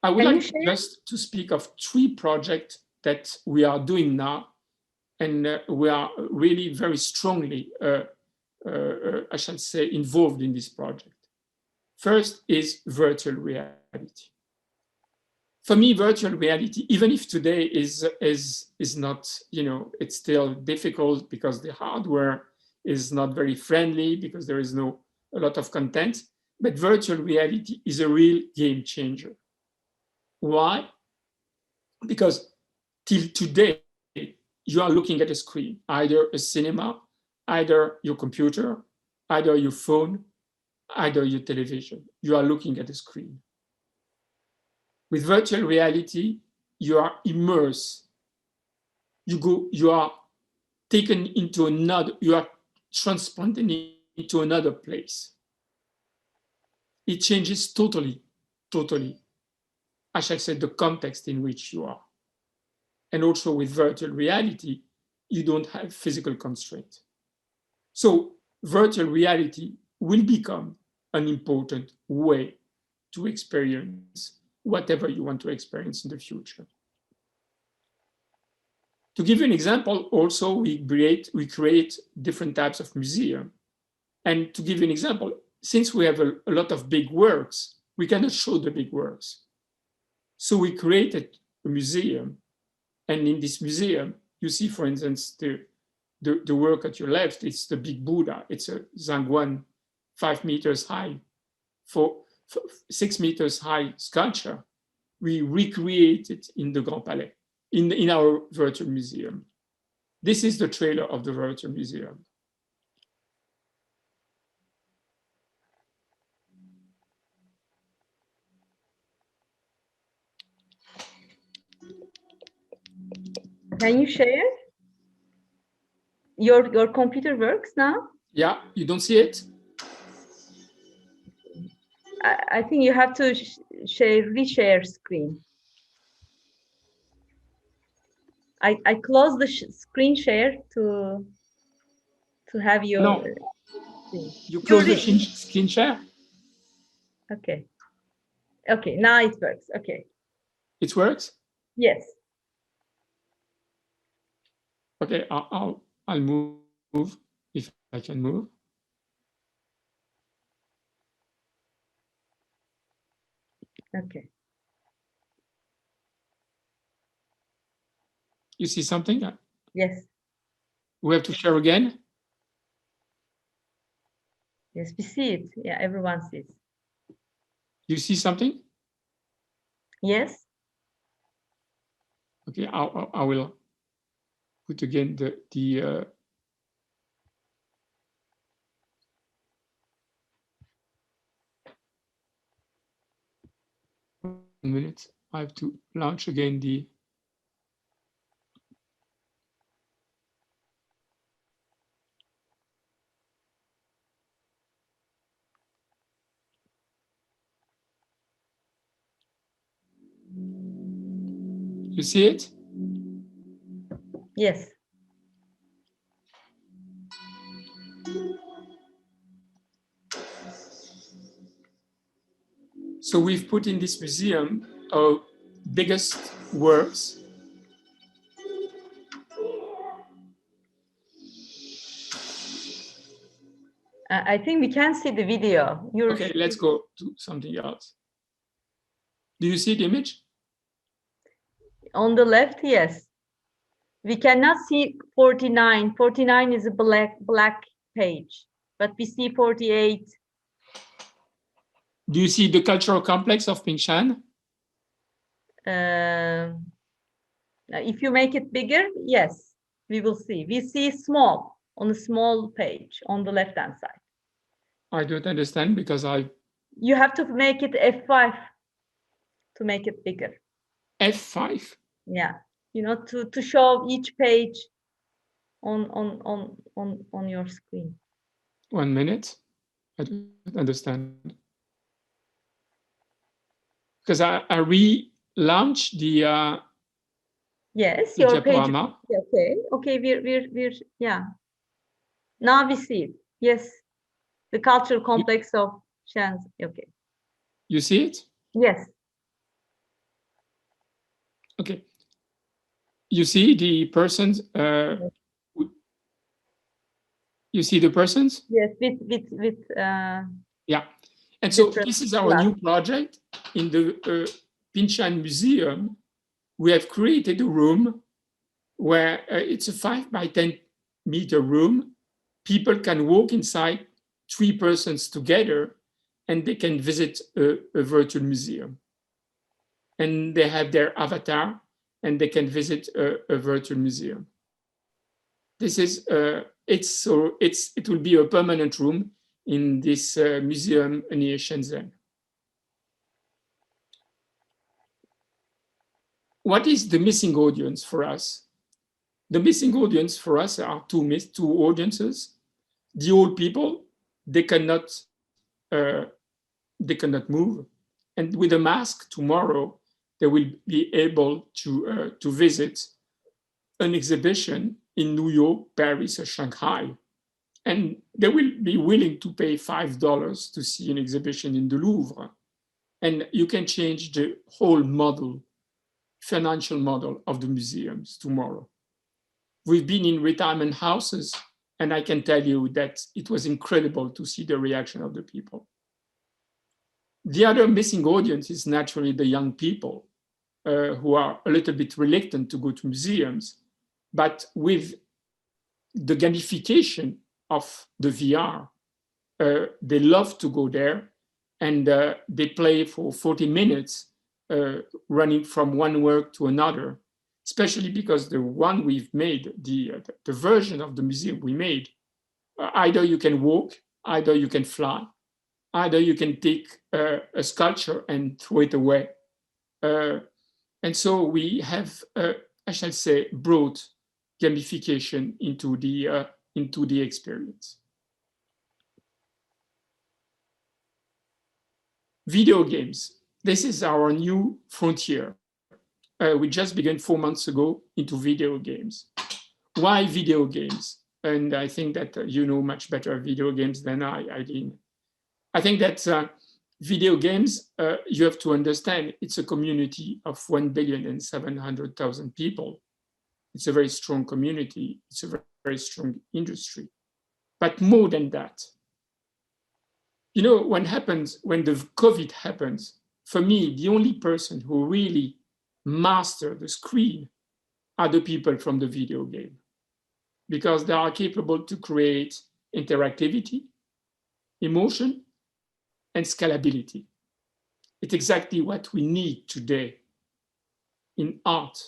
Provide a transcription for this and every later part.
I would like just to speak of 3 projects that we are doing now, and we are really very strongly, I shall say, involved in this project. First is virtual reality. For me, virtual reality, even if today is not, it's still difficult because the hardware is not very friendly, because there is a lot of content, but virtual reality is a real game changer. Why? Because till today, you are looking at a screen, either a cinema, either your computer, either your phone, either your television. You are looking at a screen. With virtual reality, you are immersed. You are taken into another, you are transplanted into another place. It changes totally, I shall say, the context in which you are. And also with virtual reality, you don't have physical constraint. So virtual reality will become an important way to experience whatever you want to experience in the future. To give you an example, also we create different types of museum. And to give you an example, since we have a lot of big works, we cannot show the big works. So we created a museum. And in this museum, you see, for instance, the work at your left, it's the big Buddha. It's a Zhangguan 5 meters high, 6 meters high sculpture. We recreated in the Grand Palais, in our virtual museum. This is the trailer of the virtual museum. Can you share? Your computer works now? Yeah, you don't see it? I think you have to reshare screen. I close the screen share to have your. No, you close the screen share. Okay. Okay, now it works. Okay. It works? Yes. Okay, I'll move if I can move. Okay. You see something? Yes. We have to share again? Yes, we see it. Yeah, everyone sees. You see something? Yes. Okay, I will put again the 1 minute. I have to launch again the. You see it? Yes. So we've put in this museum our biggest works. I think we can see the video. Okay, let's go to something else. Do you see the image? On the left, yes. We cannot see 49. 49 is a black page, but we see 48. Do you see the cultural complex of Pingshan? If you make it bigger, yes, we will see. We see small on a small page on the left-hand side. I don't understand because You have to make it F5 to make it bigger. F5? Yeah, to show each page on your screen. 1 minute. I don't understand. Because I relaunched the. Yes, the your diaporama. page. Okay. We're yeah. Now we see it. Yes, the cultural complex of Shanxi. Okay. You see it? Yes. Okay. You see the persons? You see the persons? Yes, with Yeah. And so different this is our class. new project in the Pinshan Museum. We have created a room where it's a 5 by 10 meter room. People can walk inside, 3 persons together, and they can visit a virtual museum. And they have their avatar, and they can visit a virtual museum. This is it will be a permanent room in this museum near Shenzhen. What is the missing audience for us? The missing audience for us are two audiences. The old people, they cannot move, and with a mask tomorrow, they will be able to visit an exhibition in New York, Paris, or Shanghai, and they will be willing to pay $5 to see an exhibition in the Louvre. And you can change the whole model, financial model of the museums tomorrow. We've been in retirement houses, and I can tell you that it was incredible to see the reaction of the people. The other missing audience is naturally the young people who are a little bit reluctant to go to museums, but with the gamification of the VR, they love to go there, and they play for 40 minutes, running from one work to another, especially because the one we've made, the version of the museum we made, either you can walk, either you can fly, either you can take a sculpture and throw it away. And so we have, I shall say, brought gamification into the experience. Video games. This is our new frontier. We just began 4 months ago into video games. Why video games? And I think that you know much better video games than I did. I think that video games, you have to understand, it's a community of 1,700,000 people. It's a very strong community. It's a very, very strong industry. But more than that, you know, when the COVID happens, for me, the only person who really master the screen are the people from the video game, because they are capable to create interactivity, emotion, and scalability. It's exactly what we need today in art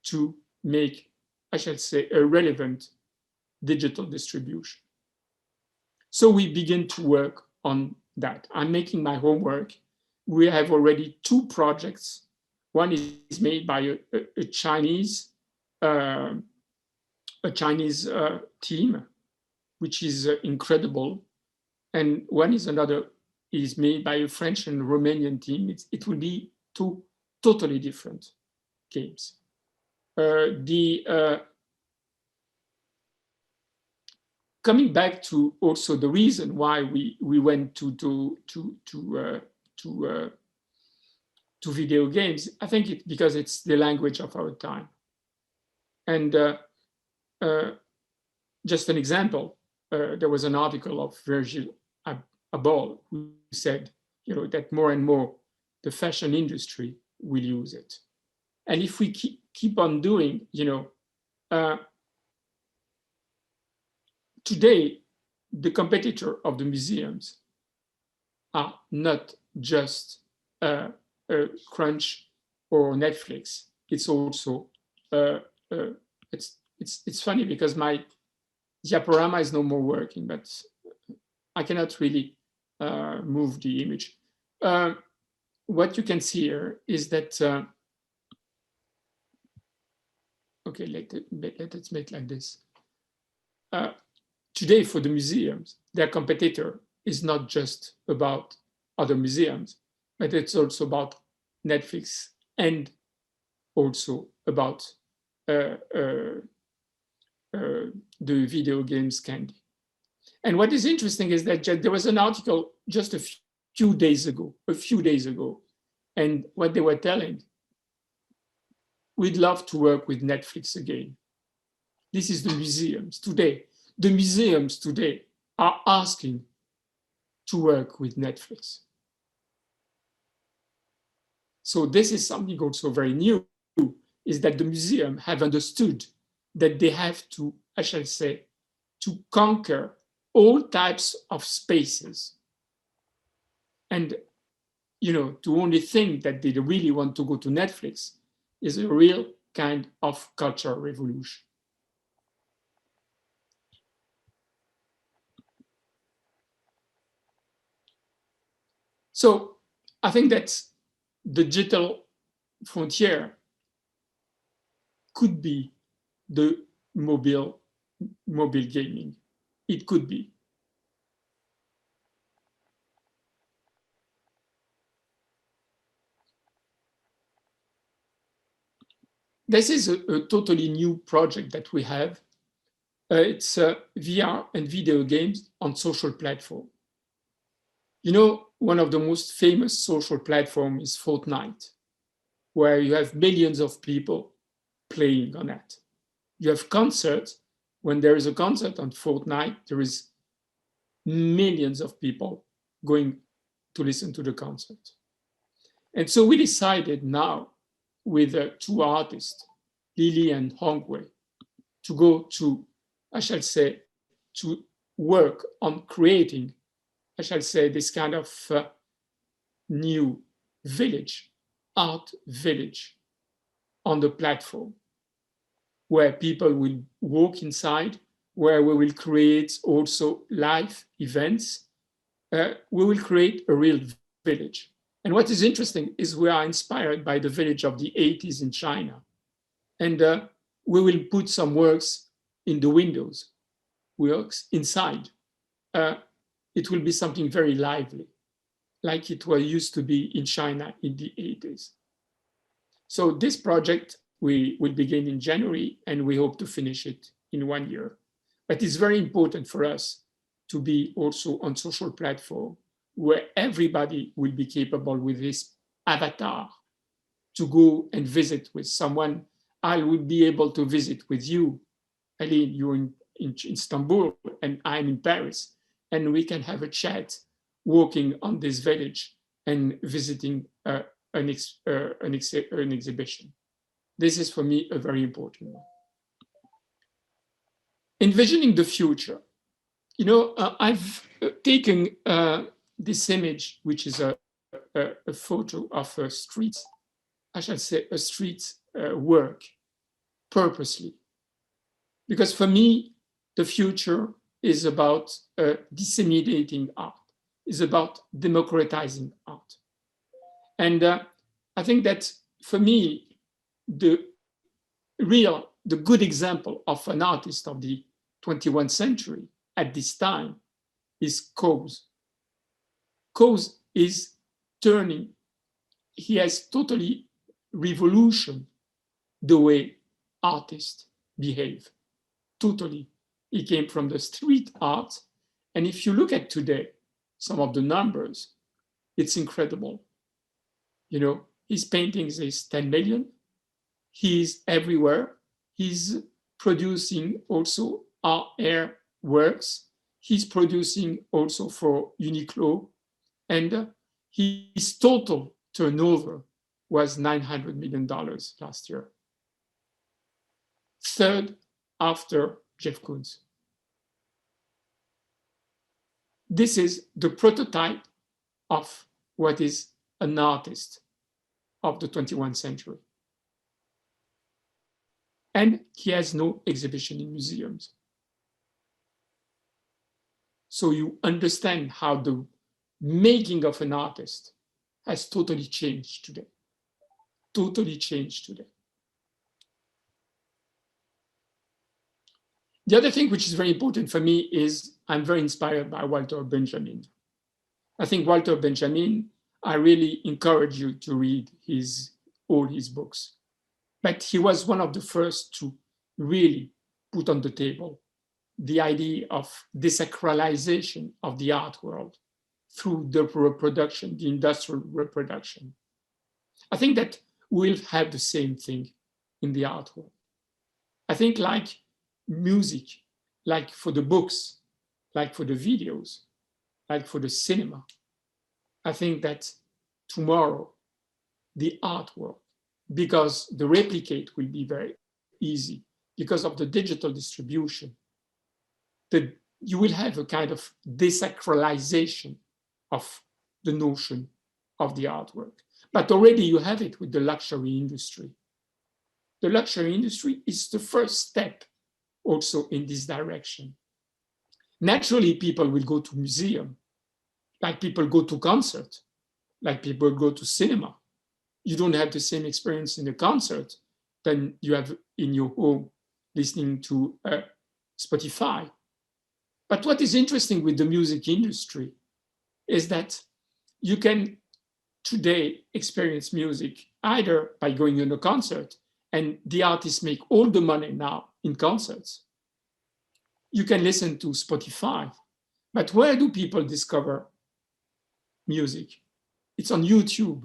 to make, I shall say, a relevant digital distribution. So we begin to work on that. I'm making my homework. We have already 2 projects. One is made by a Chinese team, which is incredible, and one is made by a French and Romanian team. It will be 2 totally different games. Coming back to also the reason why we went to video games, I think it's because it's the language of our time. And just an example, there was an article of Virgil Abloh who said, you know, that more and more the fashion industry will use it. And if we keep on doing, you know, today, the competitor of the museums are not just Crunch or Netflix. It's also it's funny because my diaporama is no more working, but I cannot really move the image. What you can see here is that okay, let's make like this. Today, for the museums, their competitor is not just about other museums, but it's also about Netflix and also about the video games candy. And what is interesting is that there was an article just a few days ago, and what they were telling we'd love to work with Netflix again. This is the museums today. The museums today are asking to work with Netflix. So this is something also very new, is that the museum have understood that they have to, I shall say, to conquer all types of spaces. And, to only think that they really want to go to Netflix is a real kind of cultural revolution. So I think that the digital frontier could be the mobile gaming. It could be. This is a totally new project that we have. It's VR and video games on social platform. One of the most famous social platforms is Fortnite, where you have millions of people playing on that. You have concerts. When there is a concert on Fortnite, there is millions of people going to listen to the concert. And so we decided now with two artists, Lily and Hongwei, to go to, I shall say, to work on creating, I shall say, this kind of new village, art village on the platform, where people will walk inside, where we will create also live events. We will create a real village. And what is interesting is we are inspired by the village of the 80s in China. And we will put some works in the windows, works inside. It will be something very lively, like it was used to be in China in the 80s. So this project we will begin in January, and we hope to finish it in 1 year. But it's very important for us to be also on social platform where everybody will be capable with this avatar to go and visit with someone. I will be able to visit with you, Aline, you're in Istanbul, and I'm in Paris, and we can have a chat walking on this village and visiting an exhibition. This is for me a very important one. Envisioning the future. I've taken this image, which is a photo of a street, I shall say a street work, purposely. Because for me, the future is about disseminating art, is about democratizing art. And I think that for me, the good example of an artist of the 21st century at this time is Coase. Coase is turning, he has totally revolutionized the way artists behave, totally. He came from the street art, and if you look at today, some of the numbers, it's incredible. His paintings is 10 million. He's everywhere. He's producing also AR works. He's producing also for Uniqlo. And his total turnover was $900 million last year. Third after Jeff Koons. This is the prototype of what is an artist of the 21st century. And he has no exhibition in museums. So you understand how the making of an artist has totally changed today. Totally changed today. The other thing which is very important for me is I'm very inspired by Walter Benjamin. I think Walter Benjamin, I really encourage you to read all his books. But he was one of the first to really put on the table the idea of desacralization of the art world through the reproduction, the industrial reproduction. I think that we'll have the same thing in the art world. I think like music, like for the books, like for the videos, like for the cinema, I think that tomorrow, the art world, because the replicate will be very easy, because of the digital distribution, you will have a kind of desacralization of the notion of the artwork. But already you have it with the luxury industry. The luxury industry is the first step also in this direction. Naturally, people will go to museum, like people go to concert, like people go to cinema. You don't have the same experience in a concert than you have in your home listening to Spotify. But what is interesting with the music industry is that you can today experience music either by going to a concert, and the artists make all the money now in concerts. You can listen to Spotify, but where do people discover music? It's on YouTube.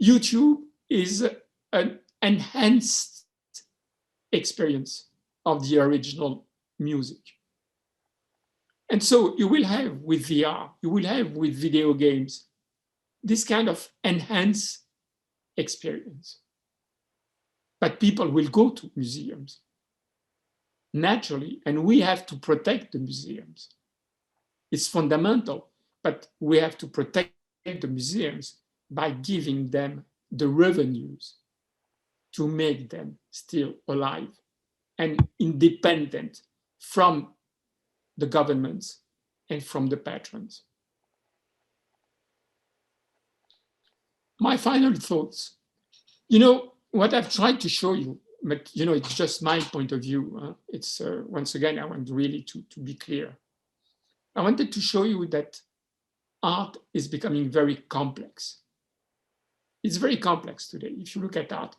YouTube is an enhanced experience of the original music. And so you will have with VR, you will have with video games, this kind of enhanced experience. But people will go to museums naturally, and we have to protect the museums. It's fundamental, but we have to protect the museums by giving them the revenues to make them still alive and independent from the governments and from the patrons. My final thoughts. What I've tried to show you, but it's just my point of view. It's once again, I want really to be clear. I wanted to show you that art is becoming very complex. It's very complex today. If you look at art,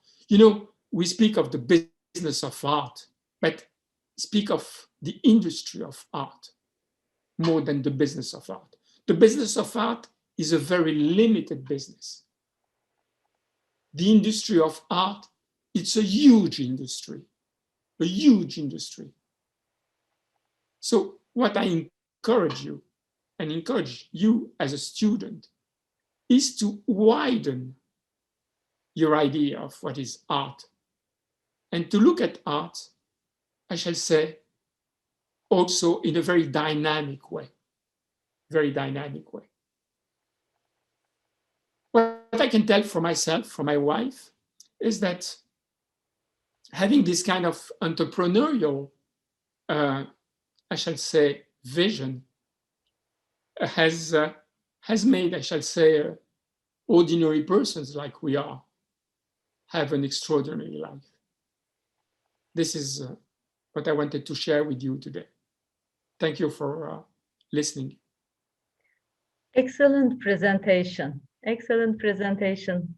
we speak of the business of art, but speak of the industry of art more than the business of art. The business of art is a very limited business. The industry of art, it's a huge industry, a huge industry. So what I encourage you and encourage you as a student is to widen your idea of what is art and to look at art, I shall say, also in a very dynamic way, very dynamic way. What I can tell for myself, for my wife, is that having this kind of entrepreneurial, I shall say, vision has made, I shall say, ordinary persons like we are have an extraordinary life. This is what I wanted to share with you today. Thank you for listening. Excellent presentation. Excellent presentation.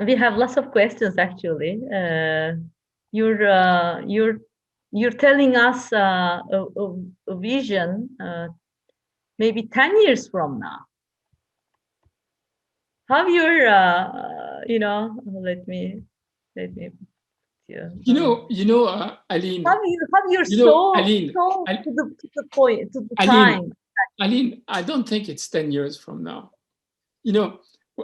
We have lots of questions actually. You're telling us a vision, maybe 10 years from now. How you're, let me. Aline. Have your soul Aline, to the point, to the Aline, time. Aline, I don't think it's 10 years from now.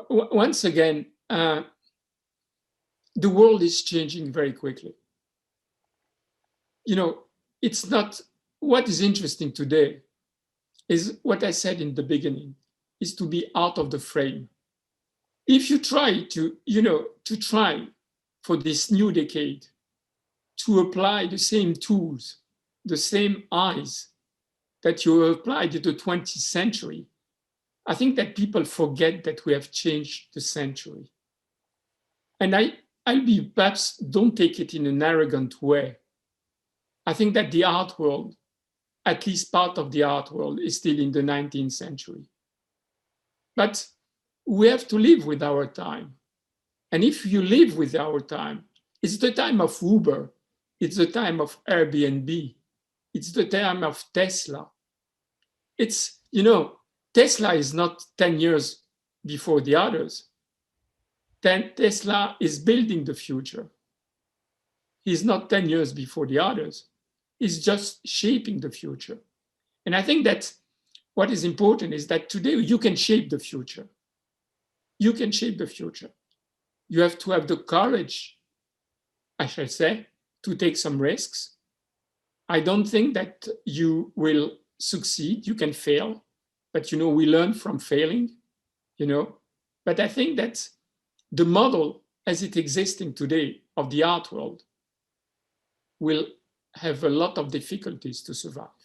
Once again, the world is changing very quickly. It's not, what is interesting today is what I said in the beginning, is to be out of the frame. If you try to try for this new decade to apply the same tools, the same eyes that you applied in the 20th century, I think that people forget that we have changed the century. And I'll be, perhaps don't take it in an arrogant way. I think that the art world, at least part of the art world, is still in the 19th century. But we have to live with our time. And if you live with our time, it's the time of Uber, it's the time of Airbnb, it's the time of Tesla. It's, Tesla is not 10 years before the others. then Tesla is building the future. He's not 10 years before the others. He's just shaping the future. And I think that what is important is that today you can shape the future. You can shape the future. You have to have the courage, I shall say, to take some risks. I don't think that you will succeed. You can fail, but we learn from failing, But I think that the model as it existing today of the art world will have a lot of difficulties to survive.